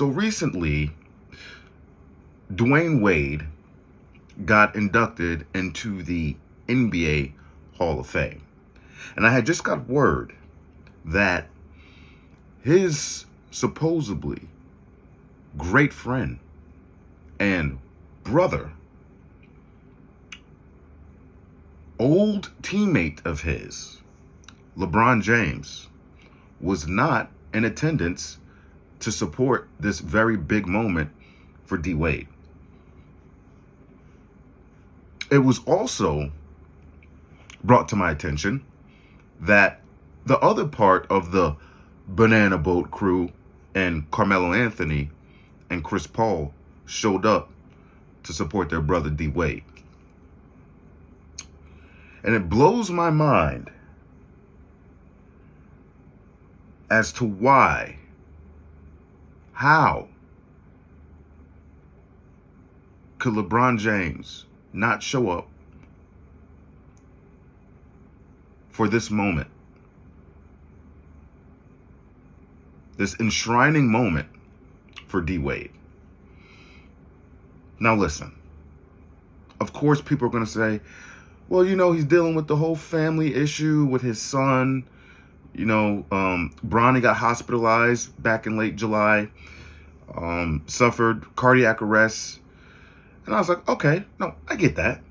So recently, Dwayne Wade got inducted into the NBA Hall of Fame. And I had just got word that his supposedly great friend and brother, old teammate of his, Lebron James, was not in attendance to support this very big moment for D. Wade. It was also brought to my attention that the other part of the Banana Boat crew and Carmelo Anthony and Chris Paul showed up to support their brother D. Wade. And it blows my mind as to how could LeBron James not show up for this moment, this enshrining moment for D. Wade. Now listen, of course people are going to say, well, he's dealing with the whole family issue with his son. Bronny got hospitalized back in late July, suffered cardiac arrest. And I was like, okay, no, I get that.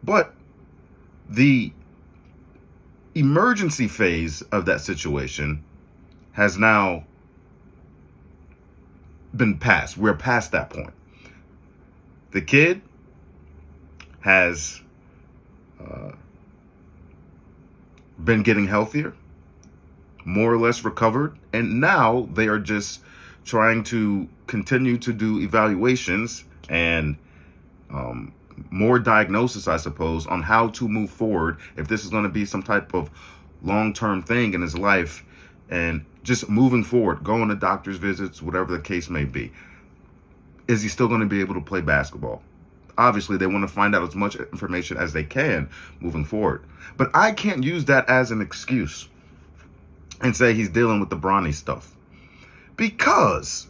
But the emergency phase of that situation has now been passed. We're past that point. The kid has been getting healthier, more or less recovered, and now they are just trying to continue to do evaluations and more diagnosis, I suppose, on how to move forward if this is going to be some type of long-term thing in his life, and just moving forward, going to doctor's visits, whatever the case may be. Is he still going to be able to play basketball? Obviously, they want to find out as much information as they can moving forward. But I can't use that as an excuse and say he's dealing with the Bronny stuff. Because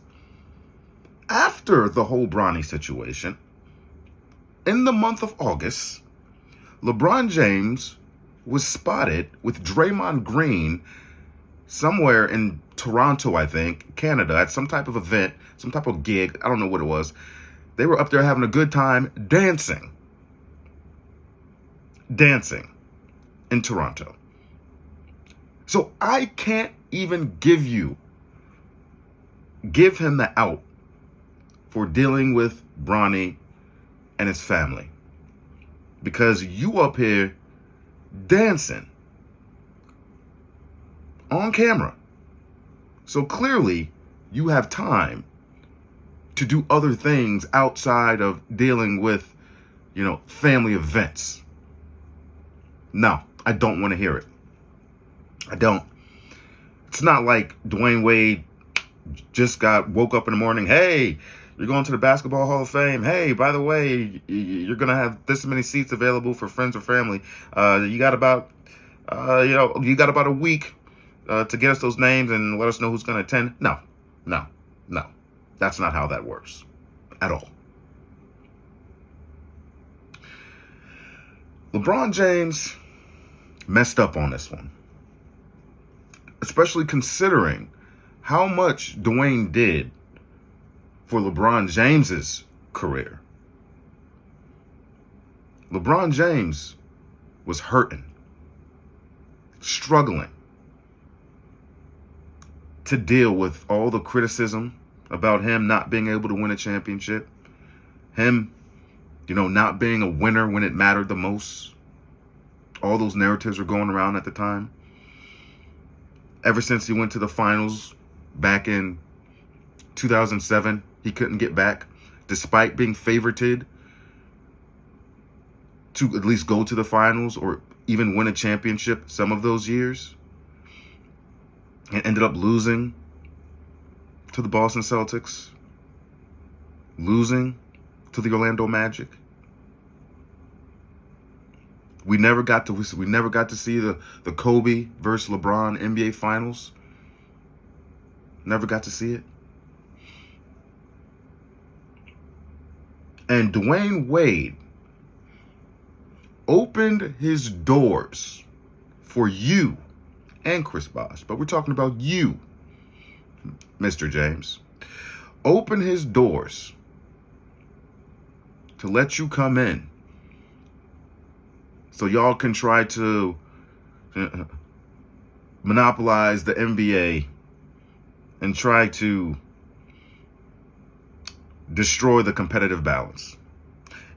after the whole Bronny situation, in the month of August, LeBron James was spotted with Draymond Green somewhere in Toronto, I think, Canada, at some type of event, some type of gig. I don't know what it was. They were up there having a good time dancing in Toronto. So I can't even give him the out for dealing with Bronny and his family, because you up here dancing on camera. So clearly you have time to do other things outside of dealing with, family events. No, I don't want to hear it. I don't. It's not like Dwayne Wade just woke up in the morning, hey, you're going to the Basketball Hall of Fame. Hey, by the way, you're going to have this many seats available for friends or family. You got about a week to get us those names and let us know who's going to attend. No. That's not how that works at all. LeBron James messed up on this one, especially considering how much Dwayne did for LeBron James's career. LeBron James was hurting, struggling to deal with all the criticism about him not being able to win a championship, him, not being a winner when it mattered the most. All those narratives were going around at the time. Ever since he went to the finals back in 2007, he couldn't get back, despite being favorited to at least go to the finals or even win a championship some of those years, and ended up losing to the Boston Celtics, losing to the Orlando Magic. We never got to see the Kobe versus LeBron NBA Finals. Never got to see it. And Dwayne Wade opened his doors for you and Chris Bosh, but we're talking about you, Mr. James. Open his doors to let you come in so y'all can try to monopolize the NBA and try to destroy the competitive balance.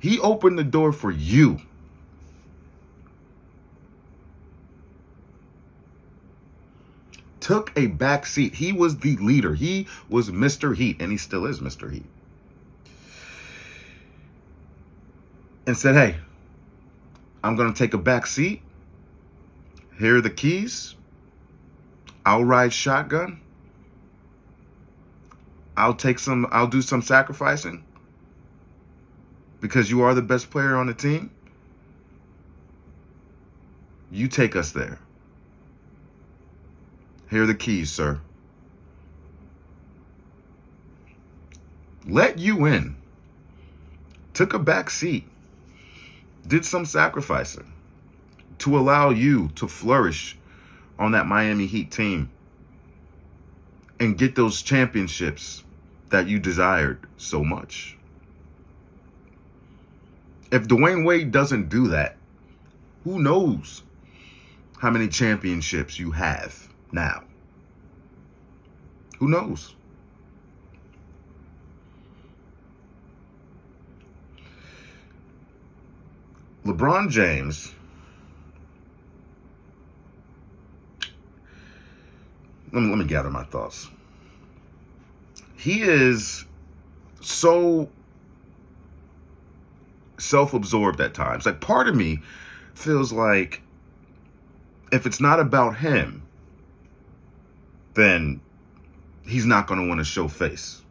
He opened the door for you. Took a back seat. He was the leader. He was Mr. Heat, and he still is Mr. Heat. And said, hey, I'm going to take a back seat. Here are the keys. I'll ride shotgun. I'll do some sacrificing because you are the best player on the team. You take us there. Here are the keys, sir. Let you in. Took a back seat. Did some sacrificing to allow you to flourish on that Miami Heat team and get those championships that you desired so much. If Dwayne Wade doesn't do that, who knows how many championships you have now? Who knows? LeBron James, let me gather my thoughts. He is so self-absorbed at times. Like, part of me feels like if it's not about him, then he's not going to want to show face.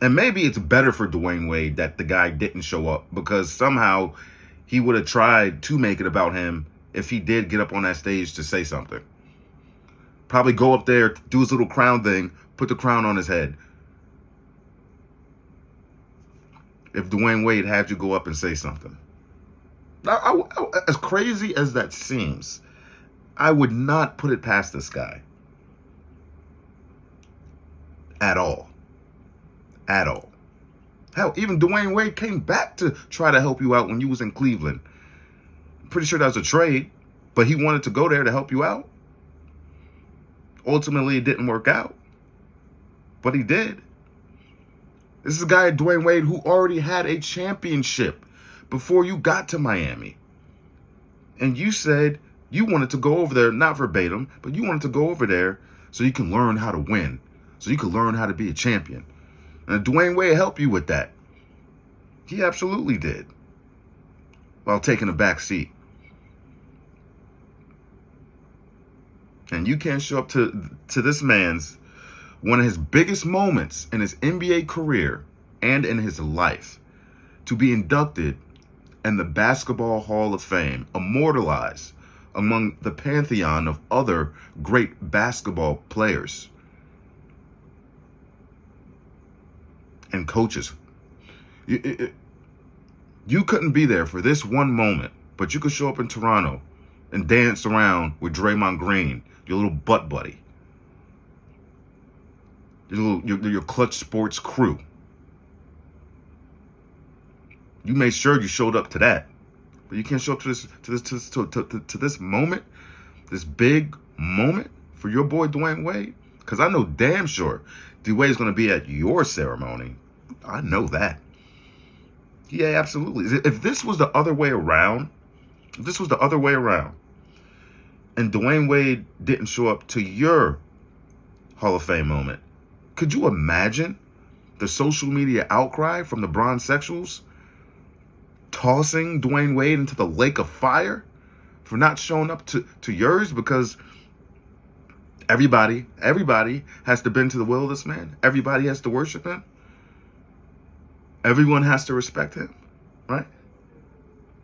And maybe it's better for Dwayne Wade that the guy didn't show up, because somehow he would have tried to make it about him if he did get up on that stage to say something. Probably go up there, do his little crown thing, put the crown on his head. If Dwayne Wade had you go up and say something. As crazy as that seems, I would not put it past this guy. At all. At all. Hell, even Dwayne Wade came back to try to help you out when you was in Cleveland. I'm pretty sure that was a trade, but he wanted to go there to help you out. Ultimately, it didn't work out, but he did. This is a guy, Dwayne Wade, who already had a championship before you got to Miami. And you said you wanted to go over there, not verbatim, but you wanted to go over there so you can learn how to win, so you can learn how to be a champion. And Dwayne Wade helped you with that. He absolutely did. While taking a back seat. And you can't show up to this man's one of his biggest moments in his NBA career and in his life to be inducted in the Basketball Hall of Fame, immortalized among the pantheon of other great basketball players and coaches. You couldn't be there for this one moment, but you could show up in Toronto and dance around with Draymond Green, your little butt buddy, your Clutch Sports crew. You made sure you showed up to that, but you can't show up to this moment, this big moment for your boy Dwayne Wade. Because I know damn sure D-Wade's going to be at your ceremony. I know that. Yeah, absolutely. If this was the other way around, and Dwayne Wade didn't show up to your Hall of Fame moment, could you imagine the social media outcry from the Bronzexuals tossing Dwayne Wade into the lake of fire for not showing up to yours? Because everybody has to bend to the will of this man. Everybody has to worship him. Everyone has to respect him, right?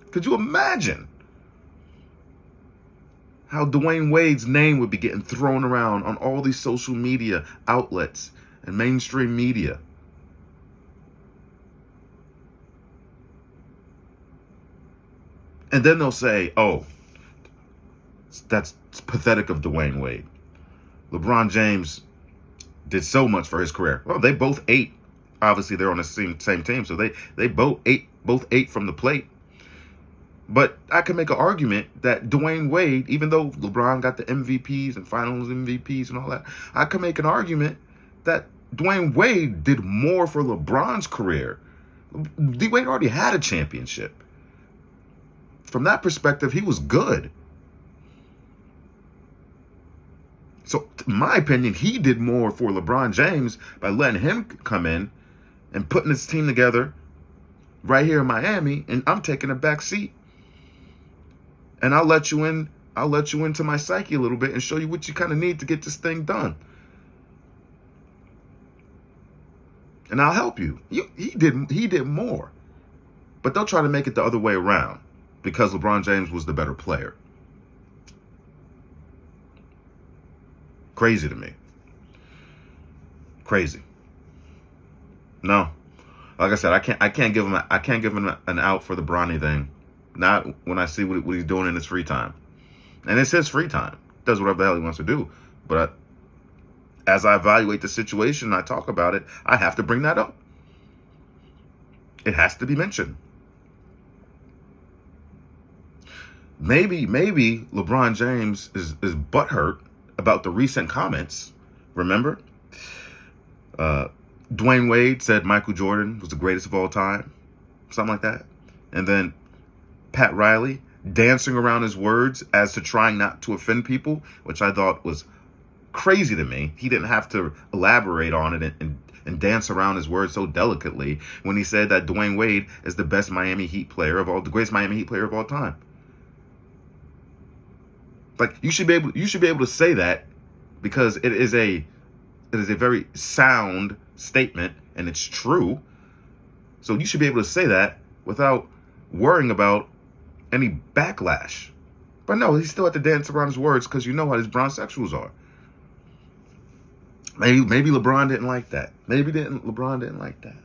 Could you imagine how Dwayne Wade's name would be getting thrown around on all these social media outlets and mainstream media? And then they'll say, oh, that's pathetic of Dwayne Wade. LeBron James did so much for his career. Well, they both ate. Obviously, they're on the same team, so they both ate from the plate. But I can make an argument that Dwayne Wade, even though LeBron got the MVPs and Finals MVPs and all that, I can make an argument that Dwayne Wade did more for LeBron's career. D-Wade already had a championship. From that perspective, he was good. So, in my opinion, he did more for LeBron James by letting him come in and putting his team together right here in Miami, and I'm taking a back seat. And I'll let you into my psyche a little bit and show you what you kind of need to get this thing done. And I'll help you. He did more. But they'll try to make it the other way around because LeBron James was the better player. Crazy to me. Crazy. No. Like I said, I can't give him an out for the Bronny thing. Not when I see what he's doing in his free time. And it's his free time. Does whatever the hell he wants to do. But as I evaluate the situation and I talk about it, I have to bring that up. It has to be mentioned. Maybe LeBron James is butthurt about the recent comments. Remember? Dwayne Wade said Michael Jordan was the greatest of all time. Something like that. And then Pat Riley dancing around his words as to trying not to offend people, which I thought was crazy to me. He didn't have to elaborate on it and dance around his words so delicately when he said that Dwayne Wade is the greatest Miami Heat player of all time. Like, you should be able to say that because it is a very sound statement and it's true. So you should be able to say that without worrying about any backlash. But no, he still had to dance around his words because you know how these bronsexuals are. Maybe LeBron didn't like that. LeBron didn't like that.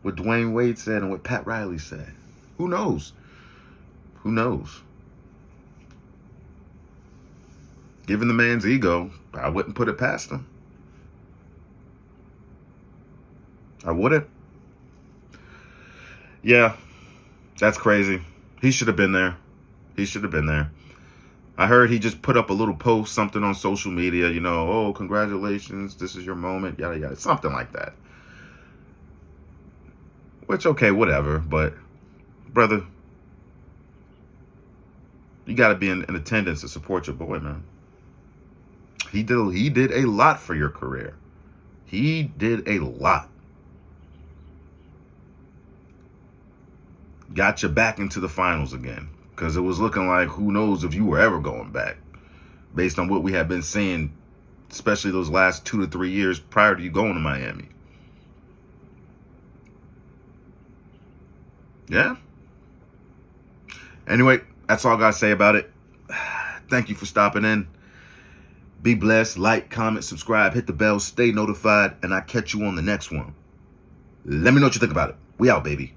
What Dwayne Wade said and what Pat Riley said. Who knows? Who knows? Given the man's ego, I wouldn't put it past him. I wouldn't. Yeah, that's crazy. He should have been there. I heard he just put up a little post, something on social media, oh, congratulations, this is your moment, yada, yada, something like that. Which, okay, whatever, but, brother, you got to be in attendance to support your boy, man. He did a lot for your career. He did a lot. Got you back into the finals again. Because it was looking like who knows if you were ever going back. Based on what we have been seeing, especially those last 2 to 3 years prior to you going to Miami. Yeah. Anyway, that's all I got to say about it. Thank you for stopping in. Be blessed. Like, comment, subscribe, hit the bell, stay notified, and I'll catch you on the next one. Let me know what you think about it. We out, baby.